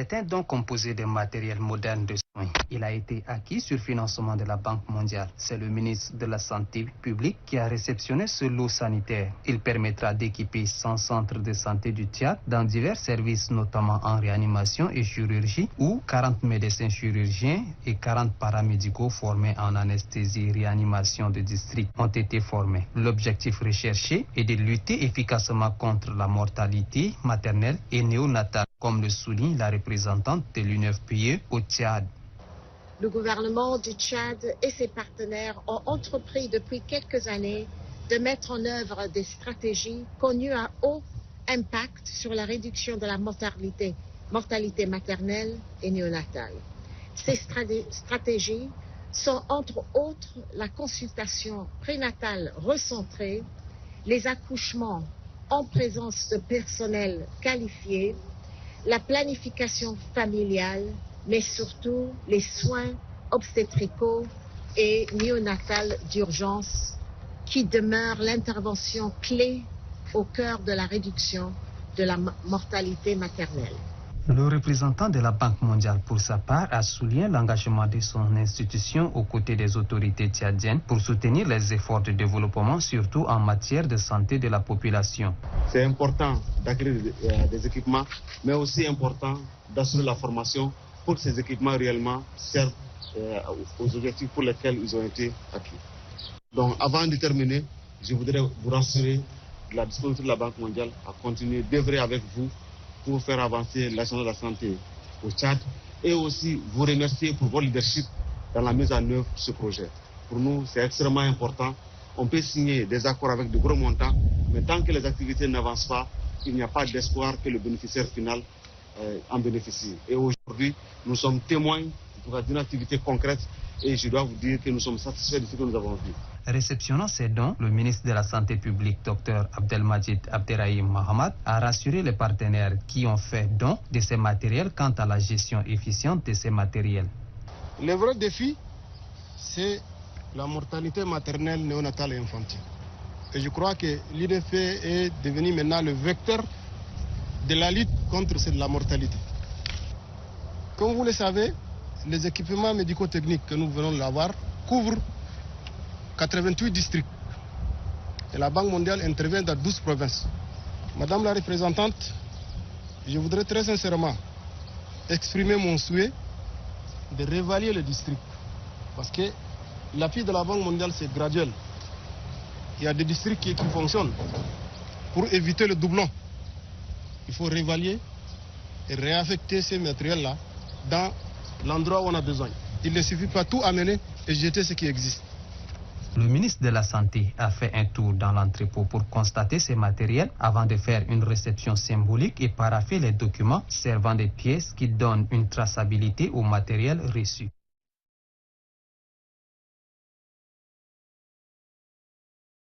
C'est un don composé de matériel moderne de soins. Il a été acquis sur financement de la Banque mondiale. C'est le ministre de la Santé publique qui a réceptionné ce lot sanitaire. Il permettra d'équiper 100 centres de santé du Tchad dans divers services, notamment en réanimation et chirurgie, où 40 médecins chirurgiens et 40 paramédicaux formés en anesthésie et réanimation de district ont été formés. L'objectif recherché est de lutter efficacement contre la mortalité maternelle et néonatale, comme le souligne la représentante de l'UNFPA au Tchad. Le gouvernement du Tchad et ses partenaires ont entrepris depuis quelques années de mettre en œuvre des stratégies connues à haut impact sur la réduction de la mortalité maternelle et néonatale. Ces stratégies sont entre autres la consultation prénatale recentrée, les accouchements en présence de personnel qualifié, la planification familiale, mais surtout les soins obstétricaux et néonatales d'urgence qui demeurent l'intervention clé au cœur de la réduction de la mortalité maternelle. Le représentant de la Banque mondiale, pour sa part, a souligné l'engagement de son institution aux côtés des autorités tchadiennes pour soutenir les efforts de développement, surtout en matière de santé de la population. C'est important d'acquérir des équipements, mais aussi important d'assurer la formation pour que ces équipements réellement servent aux objectifs pour lesquels ils ont été acquis. Donc, avant de terminer, je voudrais vous rassurer de la disponibilité de la Banque mondiale à continuer d'œuvrer avec vous pour faire avancer l'action de la santé au Tchad et aussi vous remercier pour votre leadership dans la mise en œuvre de ce projet. Pour nous, c'est extrêmement important. On peut signer des accords avec de gros montants, mais tant que les activités n'avancent pas, il n'y a pas d'espoir que le bénéficiaire final en bénéficie. Et aujourd'hui, nous sommes témoins d'une activité concrète et je dois vous dire que nous sommes satisfaits de ce que nous avons vu. Réceptionnant ces dons, le ministre de la Santé publique, Dr Abdelmajid Abderrahim Mahamad, a rassuré les partenaires qui ont fait don de ces matériels quant à la gestion efficiente de ces matériels. Le vrai défi, c'est la mortalité maternelle, néonatale et infantile. Et je crois que l'INFP est devenu maintenant le vecteur de la lutte contre la mortalité. Comme vous le savez, les équipements médico-techniques que nous venons d'avoir couvrent 88 districts. Et la Banque mondiale intervient dans 12 provinces. Madame la représentante, je voudrais très sincèrement exprimer mon souhait de réévaluer les districts. Parce que l'appui de la Banque mondiale, c'est graduel. Il y a des districts qui fonctionnent. Pour éviter le doublon, il faut réévaluer et réaffecter ces matériels-là dans l'endroit où on a besoin. Il ne suffit pas tout amener et jeter ce qui existe. Le ministre de la Santé a fait un tour dans l'entrepôt pour constater ces matériels avant de faire une réception symbolique et parapher les documents servant de pièces qui donnent une traçabilité au matériel reçu.